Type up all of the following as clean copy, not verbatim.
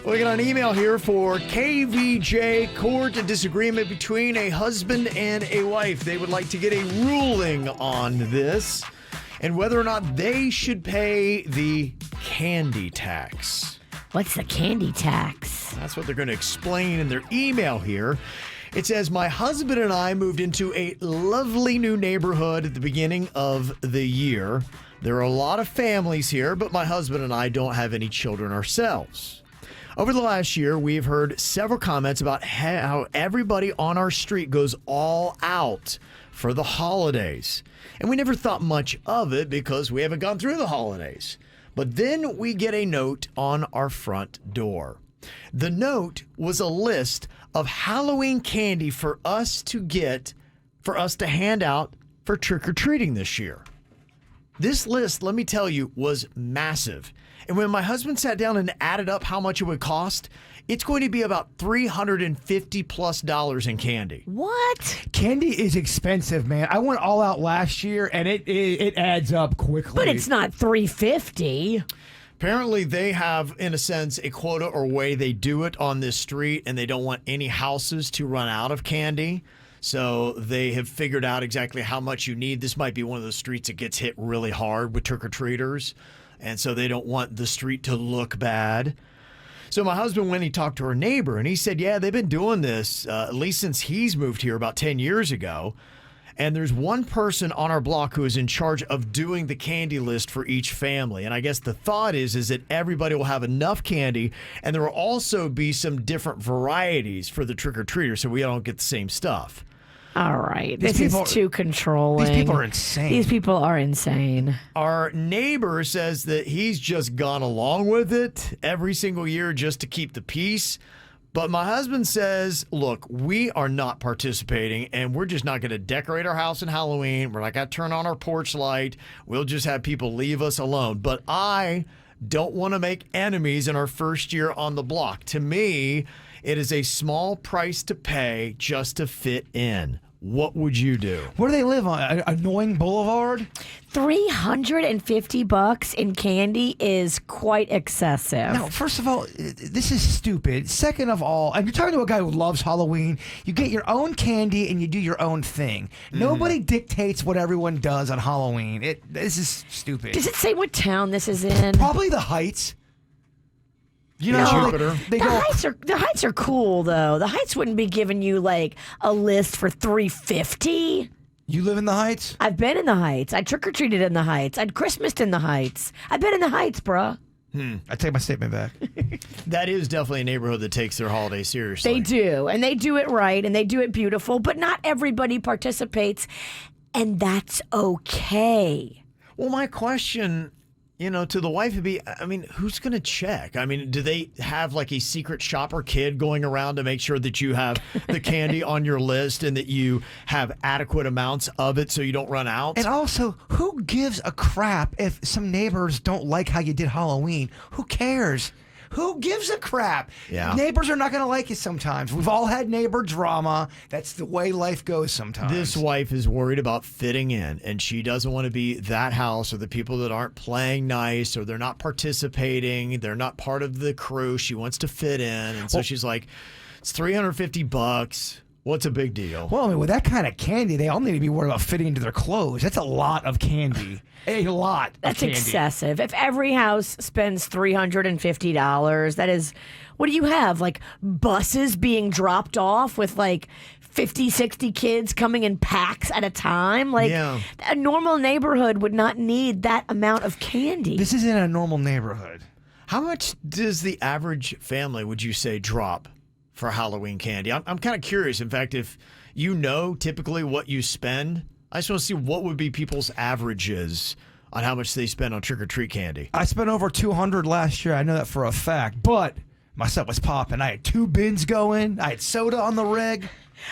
We got an email here for KVJ, court disagreement between a husband and a wife. They would like to get a ruling on this and whether or not they should pay the candy tax. What's the candy tax? That's what they're going to explain in their email here. It says, my husband and I moved into a lovely new neighborhood at the beginning of the year. There are a lot of families here, but my husband and I don't have any children ourselves. Over the last year, we've heard several comments about how everybody on our street goes all out for the holidays. And we never thought much of it because we haven't gone through the holidays. But then we get a note on our front door. The note was a list of Halloween candy for us to hand out for trick-or-treating this year. This list, let me tell you, was massive. And when my husband sat down and added up how much it would cost, it's going to be about $350+ in candy. What? Candy is expensive, man. I went all out last year, and it adds up quickly. But it's not $350. Apparently, they have, in a sense, a quota or way they do it on this street, and they don't want any houses to run out of candy. So they have figured out exactly how much you need. This might be one of those streets that gets hit really hard with trick-or-treaters, and so they don't want the street to look bad. So my husband went and he talked to our neighbor, and he said, yeah, they've been doing this at least since he's moved here about 10 years ago. And there's one person on our block who is in charge of doing the candy list for each family. And I guess the thought is that everybody will have enough candy, and there will also be some different varieties for the trick-or-treaters so we don't get the same stuff. All right. This is too controlling. These people are insane. These people are insane. Our neighbor says that he's just gone along with it every single year just to keep the peace. But my husband says, look, we are not participating, and we're just not going to decorate our house in Halloween. We're not going to turn on our porch light. We'll just have people leave us alone. But I don't want to make enemies in our first year on the block. To me, it is a small price to pay just to fit in. What would you do? Where do they live on? Annoying Boulevard? $350 in candy is quite excessive. No, first of all, this is stupid. Second of all, and you're talking to a guy who loves Halloween, you get your own candy and you do your own thing. Nobody dictates what everyone does on Halloween. This is stupid. Does it say what town this is in? Probably the Heights. You know, Jupiter. The Heights are cool, though. The Heights wouldn't be giving you, like, a list for $350. You live in the Heights? I've been in the Heights. I trick-or-treated in the Heights. I'd Christmased in the Heights. I've been in the Heights, bruh. I take my statement back. That is definitely a neighborhood that takes their holiday seriously. They do, and they do it right, and they do it beautiful, but not everybody participates, and that's okay. Well, my question, to the wife would be, who's going to check? Do they have like a secret shopper kid going around to make sure that you have the candy on your list and that you have adequate amounts of it so you don't run out? And also, who gives a crap if some neighbors don't like how you did Halloween? Who cares? Who gives a crap? Yeah. Neighbors are not going to like it sometimes. We've all had neighbor drama. That's the way life goes sometimes. This wife is worried about fitting in, and she doesn't want to be that house or the people that aren't playing nice or they're not participating. They're not part of the crew. She wants to fit in, and so she's like, it's $350. What's a big deal? Well, with that kind of candy, they all need to be worried about fitting into their clothes. That's a lot of candy. A lot That's of candy. excessive. If every house spends $350, that is, what do you have? Like buses being dropped off with like 50, 60 kids coming in packs at a time? Like a normal neighborhood would not need that amount of candy. This isn't a normal neighborhood. How much does the average family, would you say, drop for Halloween candy? I'm kind of curious. In fact, if you know typically what you spend, I just want to see what would be people's averages on how much they spend on trick-or-treat candy. I spent over $200 last year. I know that for a fact. But my stuff was popping. I had 2 bins going. I had soda on the rig.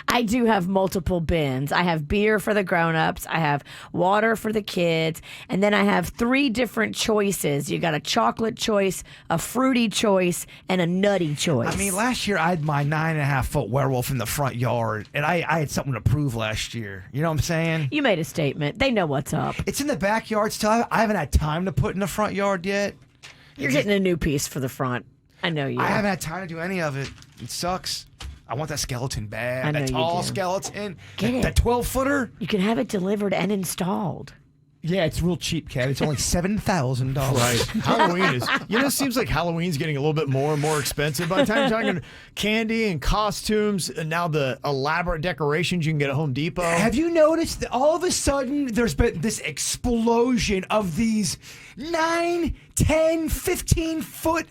I do have multiple bins. I have beer for the grown-ups, I have water for the kids, and then I have 3 different choices. You got a chocolate choice, a fruity choice, and a nutty choice. I mean, last year I had my 9.5-foot werewolf in the front yard, and I had something to prove last year. You know what I'm saying? You made a statement. They know what's up. It's in the backyard still. I haven't had time to put in the front yard yet. You're getting a new piece for the front. I know you. I haven't had time to do any of it. It sucks. I want that skeleton bad. I know That you tall do. skeleton. Get it. That 12-footer. You can have it delivered and installed. Yeah, it's real cheap, Kev. It's only $7,000. Right. Halloween is, it seems like Halloween's getting a little bit more and more expensive. By the time you're talking candy and costumes and now the elaborate decorations you can get at Home Depot. Have you noticed that all of a sudden there's been this explosion of these 9, 10, 15-foot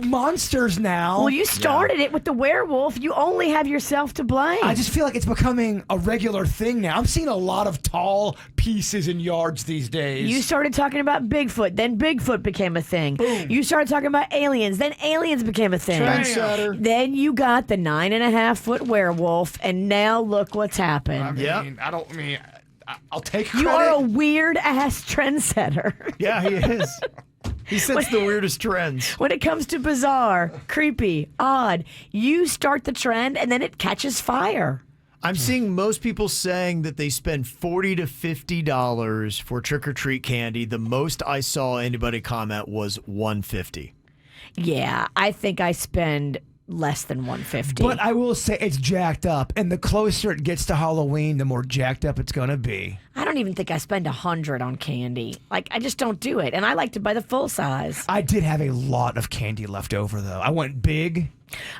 monsters now? Well, you started it with the werewolf. You only have yourself to blame. I just feel like it's becoming a regular thing now. I'm seeing a lot of tall pieces in yards these days. You started talking about Bigfoot, then Bigfoot became a thing. Boom. You started talking about aliens, then aliens became a thing. Trendsetter. Then you got the 9.5-foot werewolf, and now look what's happened. I mean, Yep. I'll take credit. You are a weird ass trendsetter. Yeah, he is. He sets the weirdest trends. When it comes to bizarre, creepy, odd, you start the trend and then it catches fire. I'm seeing most people saying that they spend $40 to $50 for trick-or-treat candy. The most I saw anybody comment was $150. Yeah, I think I spend less than $150. But I will say it's jacked up, and the closer it gets to Halloween, the more jacked up it's going to be. I don't even think I spend $100 on candy. Like, I just don't do it. And I like to buy the full size. I did have a lot of candy left over, though. I went big.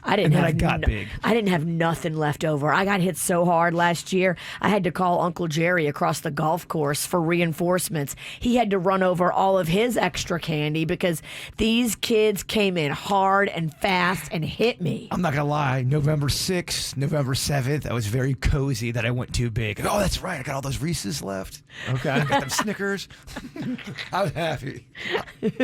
I didn't And then have I got big. I didn't have nothing left over. I got hit so hard last year. I had to call Uncle Jerry across the golf course for reinforcements. He had to run over all of his extra candy because these kids came in hard and fast and hit me. I'm not going to lie. November 6th, November 7th, I was very cozy that I went too big. Oh, that's right. I got all those Reese's left. Okay. I got them Snickers. I was happy.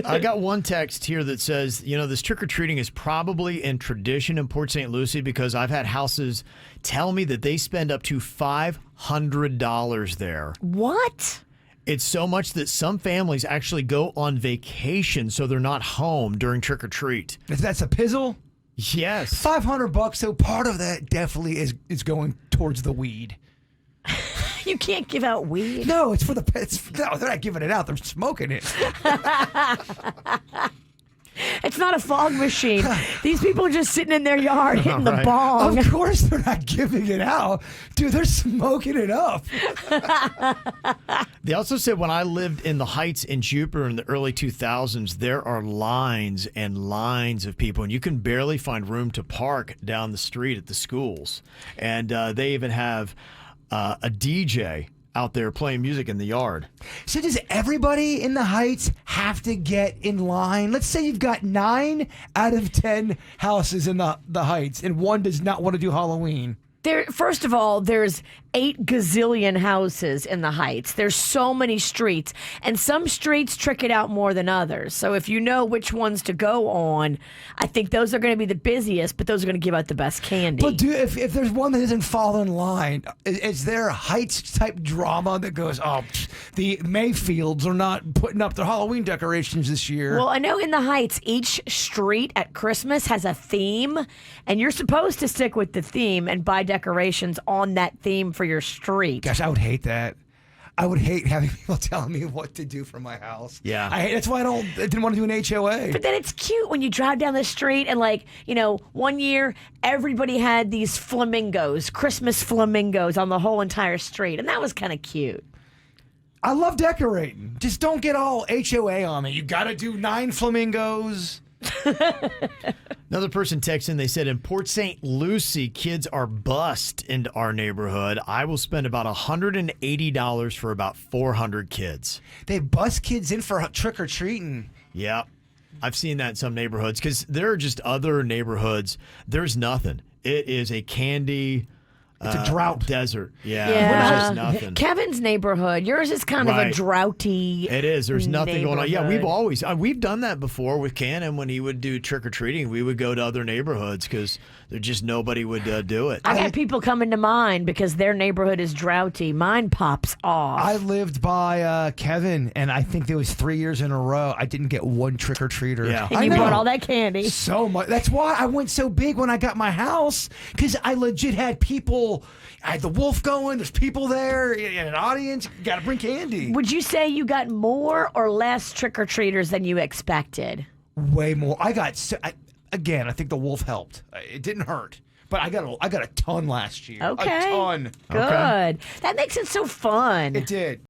I got one text here that says, this trick-or-treating is probably in tradition in Port St. Lucie because I've had houses tell me that they spend up to $500 there. What? It's so much that some families actually go on vacation so they're not home during trick-or-treat. That's a pizzle? Yes. $500, so part of that definitely is going towards the weed. You can't give out weed. No, it's for the pets. No, they're not giving it out. They're smoking it. It's not a fog machine. These people are just sitting in their yard hitting the Right. bong. Of course they're not giving it out. Dude, they're smoking it up. They also said when I lived in the Heights in Jupiter in the early 2000s, there are lines and lines of people, and you can barely find room to park down the street at the schools. And they even have a DJ out there playing music in the yard. So does everybody in the Heights have to get in line? Let's say you've got 9 out of 10 houses in the Heights, and one does not want to do Halloween. First of all, there's 8 gazillion houses in the Heights. There's so many streets, and some streets trick it out more than others. So if you know which ones to go on, I think those are going to be the busiest, but those are going to give out the best candy. But if there's one that doesn't fall in line, is there a Heights-type drama that goes, the Mayfields are not putting up their Halloween decorations this year? Well, I know in the Heights, each street at Christmas has a theme, and you're supposed to stick with the theme and buy decorations on that theme for your street. Gosh, I would hate that. I would hate having people telling me what to do for my house. Yeah. That's why I didn't want to do an HOA. But then it's cute when you drive down the street and, one year everybody had these flamingos, Christmas flamingos on the whole entire street. And that was kind of cute. I love decorating. Just don't get all HOA on me. You got to do 9 flamingos. Another person texted in, they said, in Port St. Lucie, kids are bussed into our neighborhood. I will spend about $180 for about 400 kids. They bus kids in for trick-or-treating. Yeah, I've seen that in some neighborhoods because there are just other neighborhoods. There's nothing. It is a candy... It's a drought. Desert. Yeah. Yeah. There's nothing. Kevin's neighborhood, yours is kind of a Right. droughty. It is. There's nothing going on. Yeah, neighborhood. we've done that before with Cannon when he would do trick or treating. We would go to other neighborhoods because there just nobody would do it. I got people coming to mine because their neighborhood is droughty. Mine pops off. I lived by Kevin, and I think there was 3 years in a row I didn't get one trick-or-treater. Yeah. and I you know. brought all that candy. So much. That's why I went so big when I got my house, because I legit had people. I had the wolf going. There's people there in an audience. You got to bring candy. Would you say you got more or less trick or treaters than you expected? Way more. I got. again, I think the wolf helped. It didn't hurt. But I got a ton last year. Okay. A ton. Good. That makes it so fun. It did.